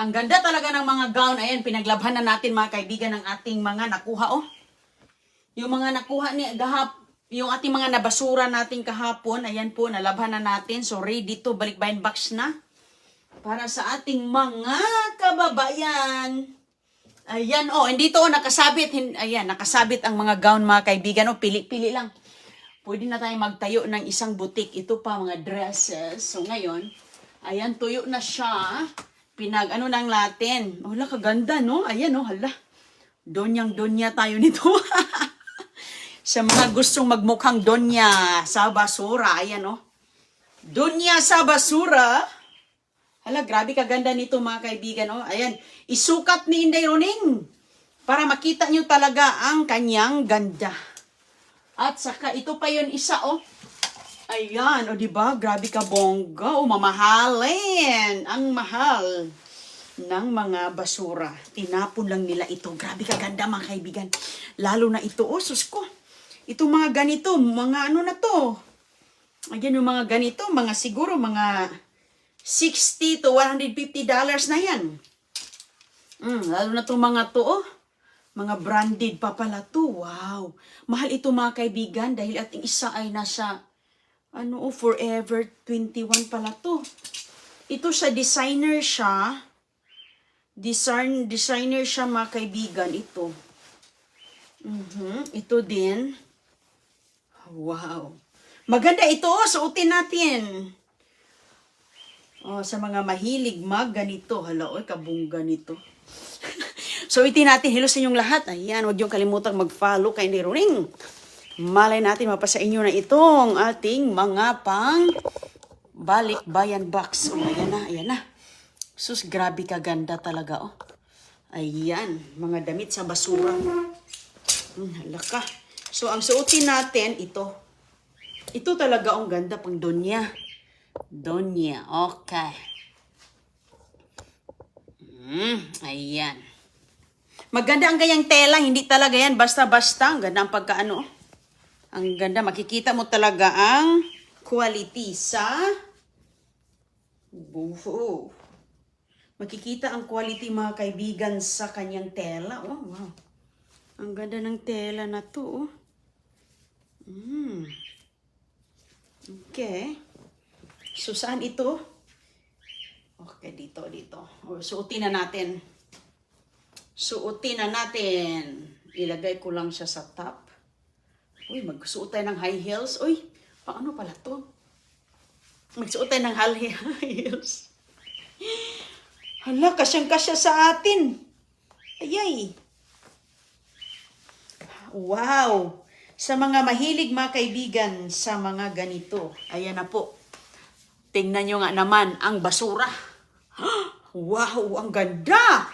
Ang ganda talaga ng mga gown. Ayan, pinaglabhan na natin mga kaibigan ng ating mga nakuha, oh. Yung mga nakuha ni yung ating mga nabasura natin kahapon, ayan po, nalabhan na natin. So, ready to balikbayan box na. Para sa ating mga kababayan. Ayan, oh, hindi to, nakasabit. Ayan, nakasabit ang mga gown mga kaibigan. Oh, pili-pili lang. Pwede na tayong magtayo ng isang butik. Ito pa, mga dresses. So, ngayon, ayan, tuyo na siya. Pinag-ano nang natin. Hala, kaganda, no? Ayan, no? Hala. Donyang-donya tayo nito. Sa mga gustong magmukhang donya sa basura. Ayan, no? Donya sa basura. Hala, grabe kaganda nito, mga kaibigan, no? Ayan, isukat ni Inday Roning para makita nyo talaga ang kanyang ganda. At saka, ito pa yun isa, oh. Ayan, o diba? Grabe ka bongga. O mamahalin. Ang mahal ng mga basura. Tinapon lang nila ito. Grabe ka ganda mga kaibigan. Lalo na ito. O, sus ko. Itong mga ganito. Mga ano na to. Ayan yung mga ganito. Mga siguro mga $60 to $150 na yan. Lalo na itong mga to. Oh. Mga branded pa pala to. Wow. Mahal ito mga kaibigan. Dahil ating isa ay nasa Forever 21 pala to. Ito sa designer siya. Designer siya mga kaibigan. Ito. Ito din. Wow. Maganda ito. Suotin natin. Oh, sa mga mahilig ganito. Hala, oy, kabungga nito. Suotin natin. Hello sa inyong lahat. Ayan, huwag niyong kalimutang mag-follow kay Inday Roning. Malay natin mapasa inyo na itong ating mga pang balikbayan box. Oh, ayan na. Sus, grabe kaganda talaga, oh. Ayan, mga damit sa basura. Halaka. So, ang suotin natin, ito. Ito talaga ang ganda pang donya. Donya, okay. Ayan. Maganda ang ganyang tela, hindi talaga yan basta-basta. Ang ganda ang pagkaano. Ang ganda, makikita mo talaga ang quality sa buho. Makikita ang quality mga kaibigan sa kanyang tela. Oh, wow. Ang ganda ng tela na to. Okay. So, saan ito? Okay, dito. Suotin na natin. Ilagay ko lang siya sa top. Uy, magsuot tayo ng high heels. Uy, paano pala to? Magsuot tayo ng high heels. Hala, kasyang-kasya sa atin. Ayay. Wow. Sa mga mahilig mga kaibigan sa mga ganito. Ayan na po. Tingnan nyo nga naman ang basura. Wow, ang ganda.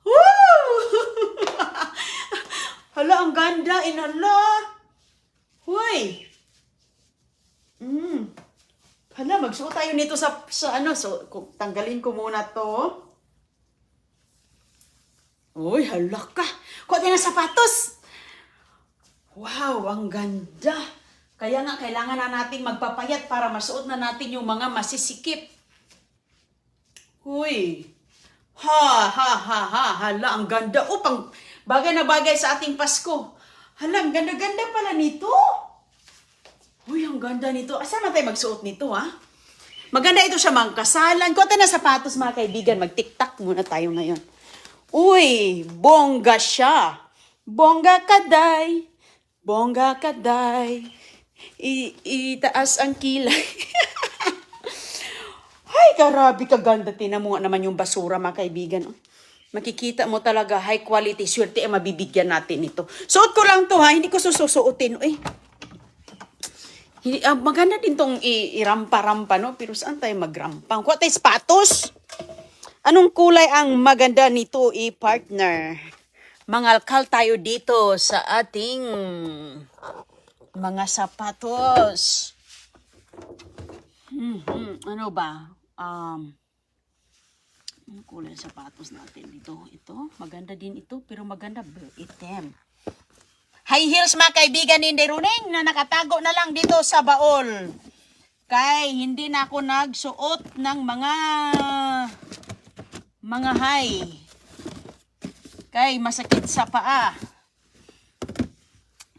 Woo! Hala, ang ganda. Inala. Hoy. Hala, magsuot tayo nito sa ano. So, tanggalin ko muna to. Uy, hala ka. Kuha tayo ng sapatos. Wow, ang ganda. Kaya nga, kailangan na nating magpapayat para masuot na natin yung mga masisikip. Uy. Hala, ang ganda. Pang bagay na bagay sa ating Pasko. Hala, ang ganda-ganda pala nito. Uy, ang ganda nito. Asa man tayo magsuot nito, ha? Maganda ito sa mga kasalan. Kuha tayo ng sapatos, mga kaibigan. Mag-tiktak muna tayo ngayon. Uy, bongga siya. Bongga kaday. Bongga kaday. Itaas ang kilay. Ay, grabe kaganda. Tinan mo nga naman yung basura, mga kaibigan. Makikita mo talaga high quality. Swerte mabibigyan natin ito. Suot ko lang to, ha. Hindi ko susuotin. Uy. Maganda din tong irampa-rampa, no? Pero saan tayo magrampang? Kuha tayo sapatos. Anong kulay ang maganda nito, partner? Mangalkal tayo dito sa ating mga sapatos. Ano ba? Ang kulay sapatos natin dito. Ito, maganda din ito, pero maganda itim. High heels mga kaibigan ni Inday Roning na nakatago na lang dito sa baol. Kay hindi na ako nagsuot ng mga high. Kay masakit sa paa.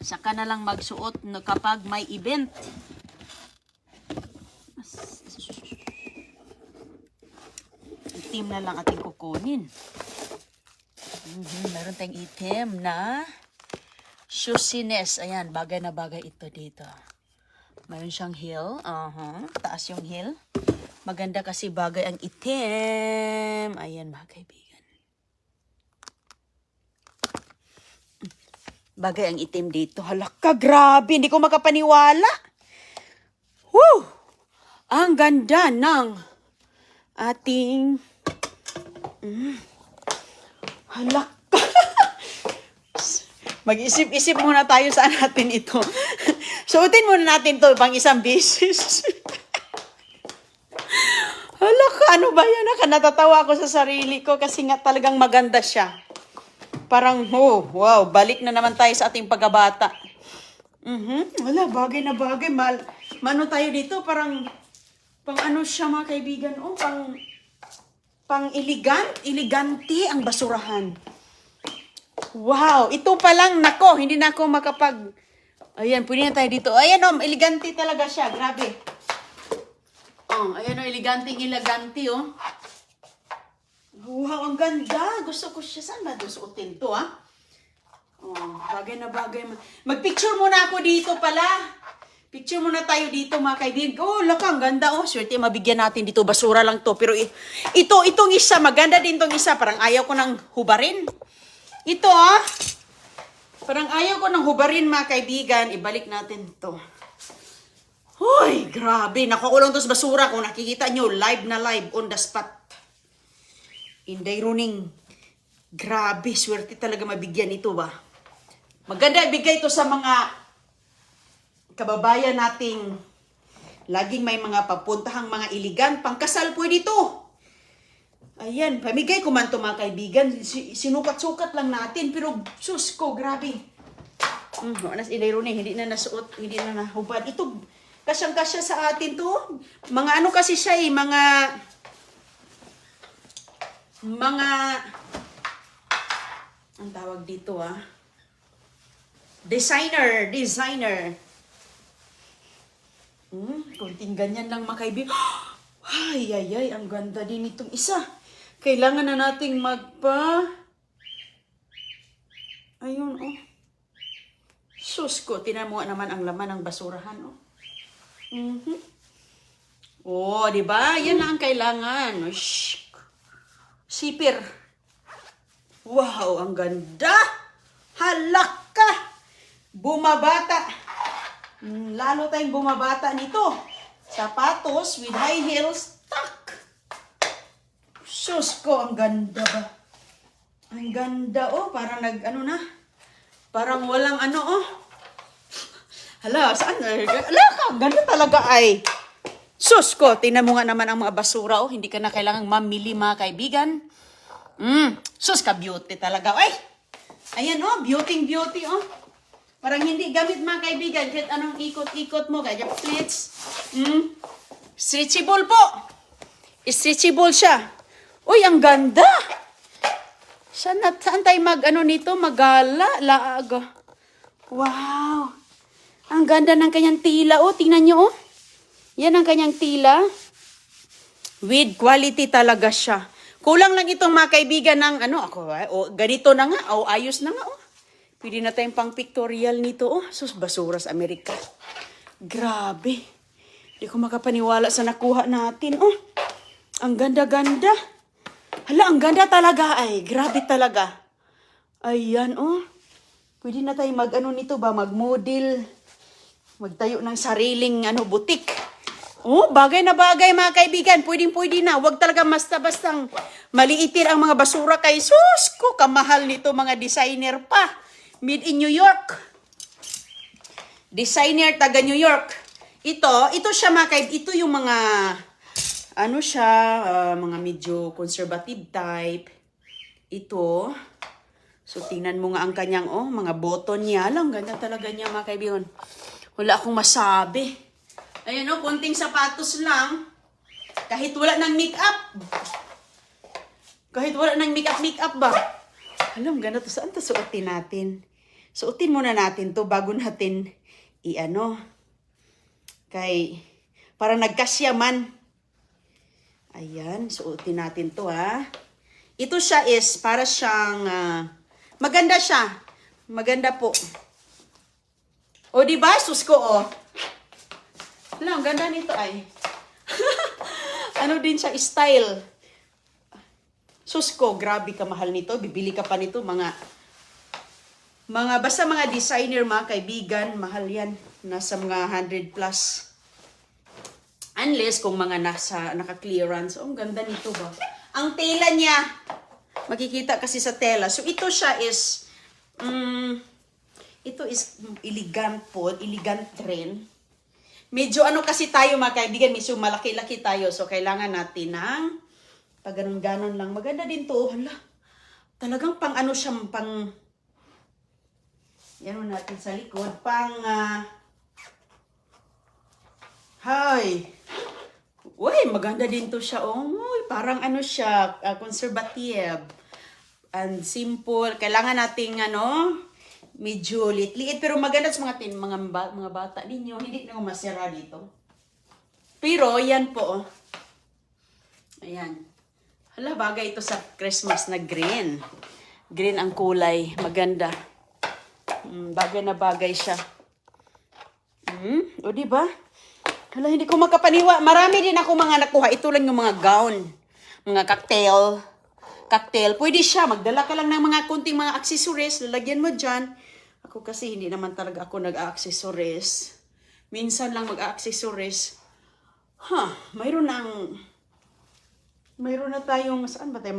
Saka na lang magsuot no kapag may event. Itim na lang ating kukunin. Meron tayong itim na shoesiness. Ayan, bagay na bagay ito dito. Meron siyang heel. Taas yung heel. Maganda kasi bagay ang itim. Ayan mga kaibigan. Bagay ang itim dito. Halaka, grabe. Hindi ko makapaniwala. Woo! Ang ganda ng ating... Halaka. Mag-isip-isip muna tayo saan natin ito. Suotin muna natin to pang isang beses. Halaka, ano ba yan? Natatawa ako sa sarili ko kasi nga talagang maganda siya. Parang, oh, wow, balik na naman tayo sa ating pagkabata. Wala, bagay na bagay. Mano tayo dito, parang, pang ano siya mga kaibigan, oh, pang elegante ang basurahan. Wow, ito pa lang, nako, hindi na ako makapag, ayan, pwede na tayo dito. Ayan, oh, elegante talaga siya, grabe. Oh, ayan, oh, elegante, oh. Wow, ang ganda. Gusto ko siya. Saan ba suotin to, ha? Oh, bagay na bagay. Mag-picture muna ako dito pala. Picture muna tayo dito, mga kaibigan. Oh, laka, ang ganda. Oh, swerte, mabigyan natin dito. Basura lang to. Pero itong isa, maganda din itong isa. Parang ayaw ko nang hubarin. Ito, ah. Parang ayaw ko nang hubarin, mga kaibigan. Ibalik natin to. Hoy, grabe. Nakakulong to sa basura. Kung nakikita nyo, live na live on the spot. Inday runing, grabe, swerte talaga mabigyan ito ba? Maganda ibigay ito sa mga kababayan nating laging may mga papuntahang mga iligan. Pangkasal pwede ito. Ayan, pamigay ko man ito mga kaibigan. Sinukat-sukat lang natin, pero sus ko, grabe. Anas Inday runing, hindi na nasuot, hindi na nahubad. Ito, kasyang-kasya sa atin to. Mga ano kasi siya eh, mga ang tawag dito designer. Kunting ganyan lang mga kaibigan. Ay, ang ganda din itong isa. Kailangan na nating ayun, oh. Sus ko, tinan mo naman ang laman ng basurahan, oh. Oh, di ba? Yan lang ang kailangan. Shhh. Sipir. Wow, ang ganda. Halaka. Bumabata. Lalo tayong bumabata nito. Sapatos with high heels. Tak. Sus ko, ang ganda ba? Ang ganda, oh. Parang Parang walang oh. Hala, saan? Hala ka, ganda talaga ay. Sus ko, tingnan mo nga naman ang mga basura, oh. Hindi ka na kailangang mamili, mga kaibigan. Sus ka, beauty talaga. Ay! Ayan, oh, beauty, oh. Parang hindi gamit, mga kaibigan. Kahit anong ikot-ikot mo, kaya pleats. Stretchable po. Stretchable siya. Uy, ang ganda. Saan tayo nito? Magala, laaga. Wow. Ang ganda ng kanyang tila, oh. Tingnan nyo, oh. Yan ang kanyang tila. With quality talaga siya. Kulang lang itong mga kaibigan ng ganito na nga. Ayos na nga. Pwede na tayong pang pictorial nito. Sus, basura sa Amerika. Grabe. Hindi ko makapaniwala sa nakuha natin. Ang ganda-ganda. Hala, ang ganda talaga ay. Grabe talaga. Ayan, Pwede na tayong nito ba? Mag-model. Magtayo ng sariling butik. Bagay na bagay, mga kaibigan. Pwedeng-pwede na. Huwag talaga basta-bastang maliitin ang mga basura kay sus ko. Kamahal nito mga designer pa. Made in New York. Designer taga New York. Ito siya mga kaibigan. Ito yung mga, mga medyo conservative type. Ito. So, tingnan mo nga ang kanyang, mga button niya. Alam, ganda talaga niya, mga kaibigan. Wala akong masabi. Ayan, konting sapatos lang. Kahit wala ng makeup. Kahit wala nang make-up ba? Alam, ganda to. Saan to suotin natin? Suotin muna natin to bago natin i-ano. Para nagkasya man. Ayan, suotin natin to ha. Ito siya is para siyang, maganda siya. Maganda po. O diba, sus ko o. Alam, ang ganda nito ay. Ano din siya, style. Sus ko, grabe ka mahal nito. Bibili ka pa nito, basta mga designer, mga kaibigan, mahal yan. Nasa mga 100 plus. Unless kung mga naka-clearance. Oh, ang ganda nito ba? Ang tela niya, makikita kasi sa tela. So, ito siya is, ito is elegant po, elegant trend. Medyo ano kasi tayo mga kaibigan, medyo malaki-laki tayo. So, kailangan natin ng pag ganon-ganon lang. Maganda din to. Hala, talagang pang ano siya, yan mo natin sa likod. Uy, maganda din to siya. Uy, parang ano siya, conservative. And simple. Kailangan nating medyo liit-liit. Pero maganda sa mga bata ninyo. Hindi na masira dito. Pero, yan po. Ayan. Hala, bagay ito sa Christmas na green. Green ang kulay. Maganda. Bagay na bagay siya. O, diba? Hala, hindi ko makapaniwa. Marami din ako mga nakuha. Ito lang yung mga gown. Mga cocktail. Pwede siya. Magdala ka lang ng mga kunting mga accessories. Lalagyan mo dyan. Ako kasi hindi naman talaga ako nag-accessories. Minsan lang mag-accessories. Mayroon na tayong, saan ba tayo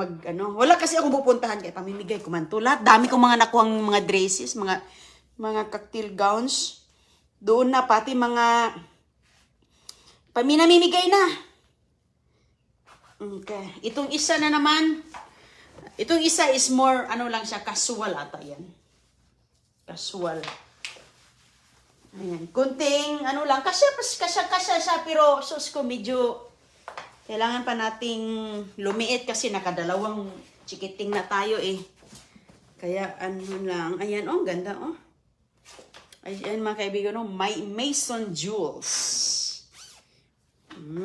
wala kasi akong pupuntahan kaya pamimigay ko man to. Lahat, dami kong mga nakuhang mga dresses, mga cocktail gowns. Doon na, pati mga, paminamimigay na. Okay. Itong isa na naman, itong isa is more, lang siya, casual ata yan. Casual. Ayan. Kunting, kasya siya, pero sus ko medyo, kailangan pa nating lumiit kasi nakadalawang chikiting na tayo eh. Kaya lang. Ayan, ganda Ayan mga kaibigan, Maison Jewels.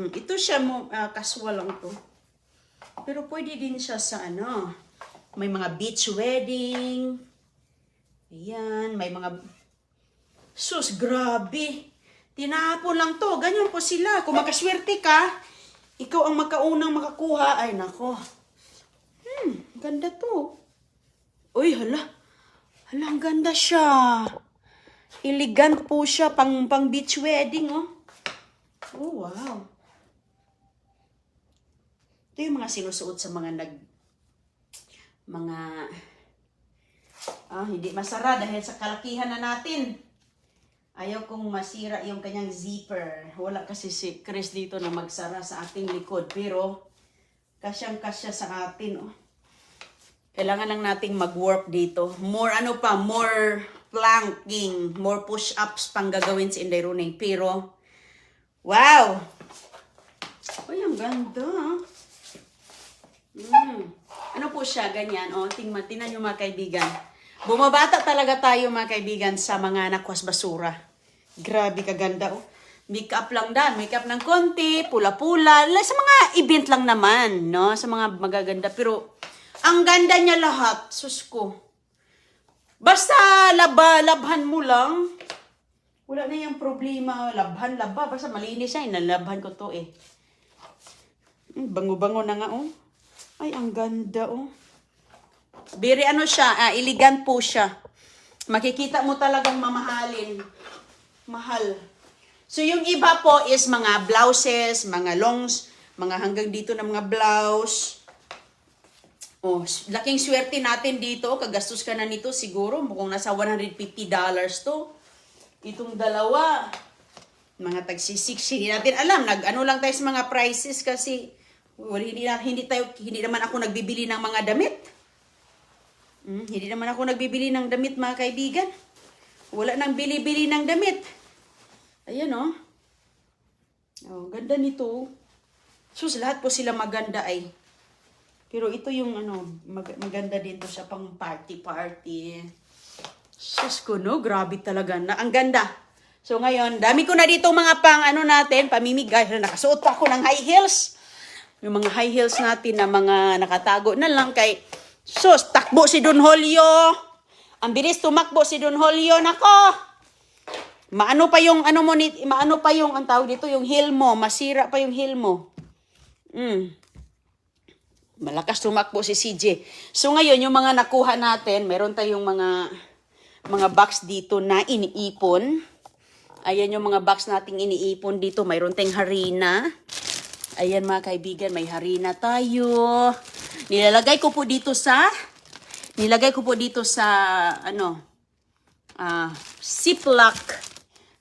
Ito siya casual lang to. Pero pwede din siya sa may mga beach wedding. Ayan, may mga sus, grabe. Tinapon lang to. Ganyan po sila. Kung makaswerte ka, ikaw ang makaunang makakuha. Ay, nako. Ganda to. Uy, hala. Hala, ang ganda siya. Elegant po siya. Pang beach wedding, Oh, wow. Ito yung mga sinusuot sa mga hindi masara dahil sa kalakihan na natin. Ayaw kong masira yung kanyang zipper. Wala kasi si Chris dito na magsara sa ating likod. Pero, kasyang-kasya sa atin, Kailangan lang nating mag-warp dito. More planking, more push-ups pang gagawin si Inday Running. Pero, wow! Uy, ang ganda. Ano po siya, ganyan. Tingnan nyo mga kaibigan. Bumabata talaga tayo mga kaibigan sa mga nakwas basura. Grabe kaganda Make-up lang Make-up ng konti, pula-pula. Sa mga event lang naman, no? Sa mga magaganda. Pero, ang ganda niya lahat. Sus ko. Basta labhan mo lang. Wala na yung problema. Labhan. Basta malinis siya. Nalabhan ko to Bango-bango na nga Ay, ang ganda Very siya, elegant po siya. Makikita mo talagang mamahalin. Mahal. So, yung iba po is mga blouses, mga longs, mga hanggang dito na mga blouse. Laking swerte natin dito. Kagastos ka na nito siguro. Mukhang nasa $150 to. Itong dalawa. Mga tagsi-60. Hindi natin alam. Nag-ano lang tayo sa mga prices kasi hindi naman ako nagbibili ng mga damit. Hindi naman ako nagbibili ng damit mga kaibigan. Wala nang bili-bili ng damit. Ayan ganda nito. Sus, lahat po sila maganda ay. Pero ito yung ano, maganda din to sa pang party. Sus ko, no? Grabe talaga. Ang ganda. So ngayon, dami ko na dito mga pang ano natin, pamimigay. Nakasuot pa ako ng high heels. Yung mga high heels natin na mga nakatago na lang kay sus, takbo si Don Julio. Ang bilis tumakbo si Don Julio. Nako! Maano pa yung ano mo maano pa yung ang tawag dito, yung heel mo, masira pa yung heel mo. Malakas tumakbo si CJ. So ngayon yung mga nakuha natin, meron tayong mga box dito na iniipon. Ayan yung mga box nating iniipon dito. Mayroon tayong harina. Ayan mga kaibigan, may harina tayo. Nilagay ko po dito sa ano, Ziploc.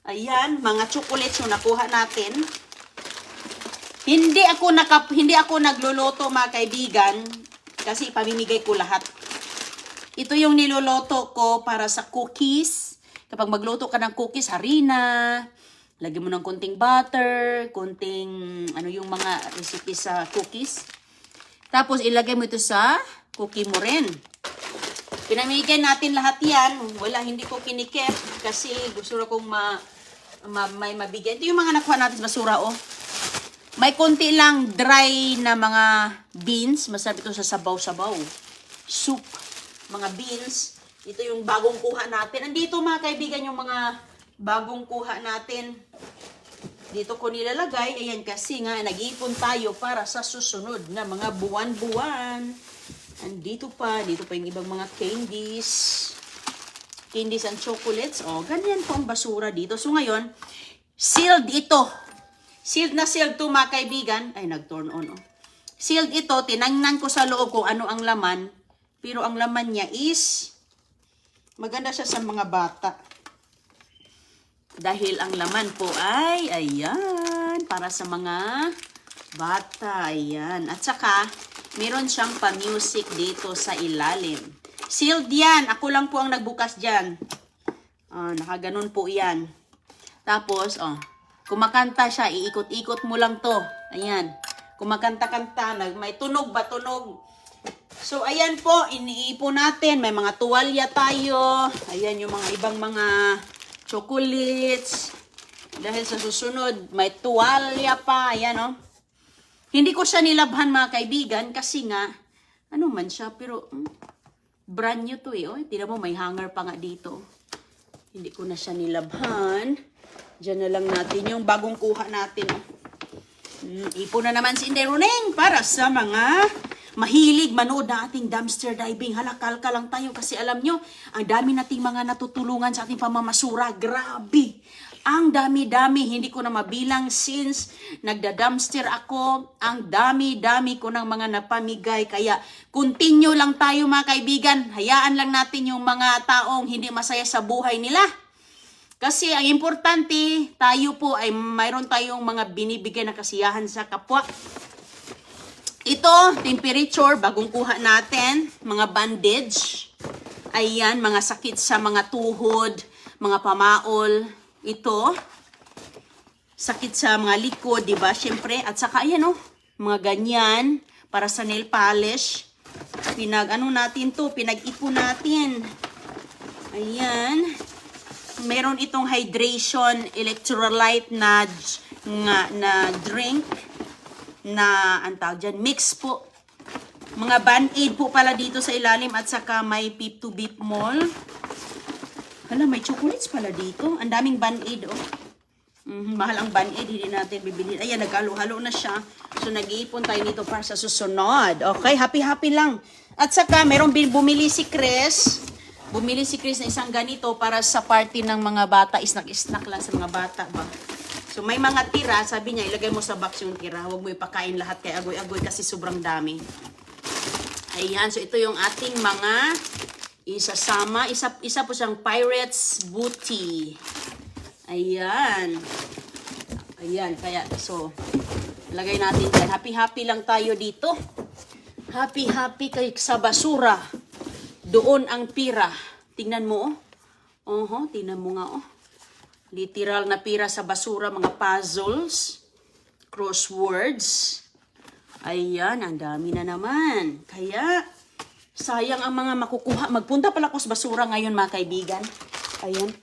Ayan, mga chocolates yung nakuha natin. Hindi ako nagluluto mga kaibigan kasi pamimigay ko lahat. Ito yung niluluto ko para sa cookies. Kapag magluto ka ng cookies, harina, lagyan mo ng konting butter, konting ano yung mga recipe sa cookies. Tapos ilagay mo ito sa cookie mo rin. Pinamigay natin lahat yan. Wala, hindi ko kinikip kasi gusto na kong may mabigyan. Ito yung mga nakuha natin sa basura, oh. May konti lang dry na mga beans. Masarap ito sa sabaw-sabaw. Soup. Mga beans. Ito yung bagong kuha natin. Andito mga kaibigan yung mga bagong kuha natin. Dito ko nilalagay. Ayan kasi nga nag-iipon tayo para sa susunod na mga buwan-buwan. Andito pa. Dito pa yung ibang mga candies. Candies and chocolates. O, ganyan po ang basura dito. So ngayon, sealed ito. Sealed na sealed to mga kaibigan. Ay, nag-turn on. Oh. Sealed ito. Tinangnan ko sa loob kung ano ang laman. Pero ang laman niya is maganda siya sa mga bata. Dahil ang laman po ay, ayan, para sa mga bata. Ayan. At saka, meron siyang pa-music dito sa ilalim. Sealed yan. Ako lang po ang nagbukas dyan. Nakaganon po yan. Tapos, kumakanta siya. Iikot-ikot mo lang to. Ayan. Kumakanta-kanta. May tunog ba? Tunog. So, ayan po. Iniipon natin. May mga tuwalya tayo. Ayan yung mga ibang mga chocolates. Dahil sa susunod, may tuwalya pa. Ayan, oh. Hindi ko siya nilabhan mga kaibigan kasi nga, ano man siya, pero brand new to eh. Oh. Tignan mo, may hanger pa nga dito. Hindi ko na siya nilabhan. Diyan na lang natin yung bagong kuha natin. Oh. Ipon na naman si Inday Runeng para sa mga mahilig manood na ating dumpster diving. Halakal ka lang tayo kasi alam nyo, ang dami nating mga natutulungan sa ating pamamasura. Grabe! Ang dami-dami, hindi ko na mabilang since nagda-dumpster ako. Ang dami-dami ko ng mga napamigay. Kaya continue lang tayo mga kaibigan. Hayaan lang natin yung mga taong hindi masaya sa buhay nila. Kasi ang importante, tayo po ay mayroon tayong mga binibigay na kasiyahan sa kapwa. Ito, temperature, bagong kuha natin, mga bandage. Ayan, mga sakit sa mga tuhod, mga pamaol. Ito, sakit sa mga likod, di ba? Siyempre, at saka ayan oh, mga ganyan, para sa nail polish. Natin to, pinag-ipon natin. Ayan. Meron itong hydration electrolyte na drink na ang tawag dyan, mix po. Mga band-aid po pala dito sa ilalim at saka may Pip to Beep Mall. Hala, may chocolates pala dito. Ang daming band-aid oh. Mahal ang band-aid, hindi natin bibili. Ayan, nagkalo-halo na siya. So nag-iipon tayo nito para sa susunod. Okay, happy-happy lang. At saka meron bumili si Chris. Bumili si Chris na isang ganito para sa party ng mga bata. Snack-snack lang sa mga bata ba. So may mga tira, sabi niya, ilagay mo sa box yung tira. Huwag mo ipakain lahat kay agoy-agoy kasi sobrang dami. Ayan, so ito yung ating mga isasama. Isa po siyang Pirates Booty. Ayan. Ayan, kaya so lagay natin dyan. Happy-happy lang tayo dito. Happy-happy kay sa basura. Doon ang pira. Tingnan mo, oh. Tingnan mo nga, oh. Literal na pira sa basura, mga puzzles, crosswords. Ayan, ang dami na naman. Kaya, sayang ang mga makukuha. Magpunta pala ako sa basura ngayon, mga kaibigan. Ayan.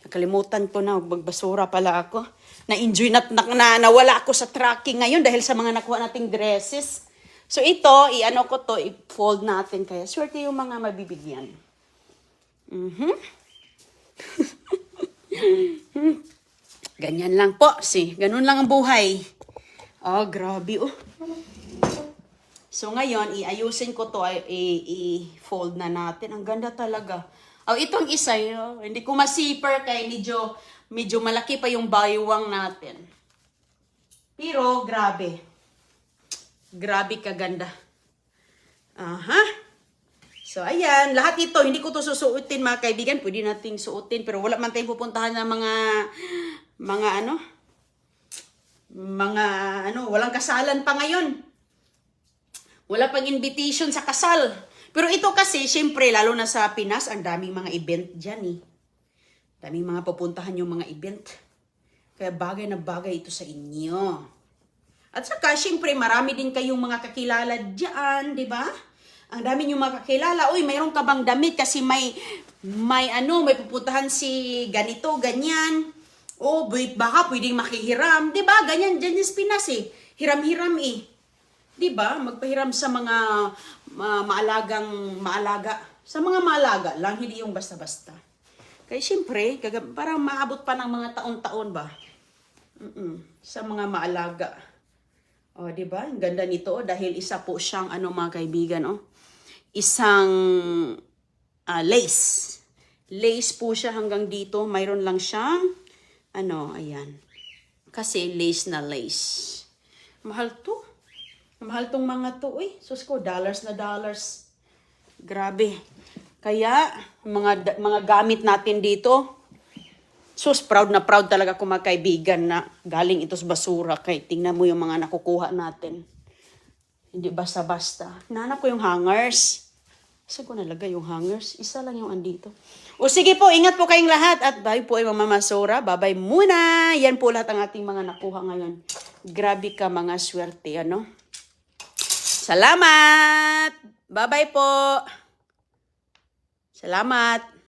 Nakalimutan ko na, magbasura pala ako. Na-enjoy nawala ako sa tracking ngayon dahil sa mga nakuha nating dresses. So ito, i-ano ko to, i-fold natin. Kaya swerte yung mga mabibigyan. Ganyan lang po. Ganun lang ang buhay. Oh, grabe oh. So ngayon, iayusin ko to, i-fold na natin. Ang ganda talaga. Oh, itong isa, hindi ko ma-zipper kaya medyo malaki pa yung baywang natin. Pero, grabe. Grabe kaganda. Aha. So, ayan. Lahat ito, hindi ko to susuotin, mga kaibigan. Pwede nating suotin, pero wala man tayong pupuntahan ng walang kasalan pa ngayon. Wala pang invitation sa kasal. Pero ito kasi, syempre, lalo na sa Pinas, ang daming mga event dyan eh. Daming mga pupuntahan yung mga event. Kaya bagay na bagay ito sa inyo. At saka, syempre, marami din kayong mga kakilala dyan, di ba? Ang dami yung mga kakilala. Uy, mayroon ka bang damit? Kasi may pupuntahan si ganito, ganyan. O, baka pwedeng makihiram. Di ba? Ganyan dyan yung Pinas eh. Hiram-hiram eh. Diba? Magpahiram sa mga maalaga. Sa mga maalaga lang, hindi yung basta-basta. Kaya siyempre, parang maabot pa ng mga taon-taon ba? Sa mga maalaga. O, diba? Ang ganda nito, dahil isa po siyang, mga kaibigan, isang lace. Lace po siya hanggang dito. Mayroon lang siyang, ayan. Kasi lace na lace. Mahal to. Mahal tong mga to, sus ko, dollars na dollars. Grabe. Kaya, mga gamit natin dito, sus, proud na proud talaga ko mga kaibigan na galing ito sa basura. Kaya tingnan mo yung mga nakukuha natin. Hindi basta-basta. Hinahanap ko yung hangers. Saan ko nalagay yung hangers? Isa lang yung andito. O sige po, ingat po kayong lahat. At bye po ay mamamasura. Bye-bye muna. Yan po lahat ang ating mga nakuha ngayon. Grabe ka mga swerte, Salamat! Bye-bye po! Salamat!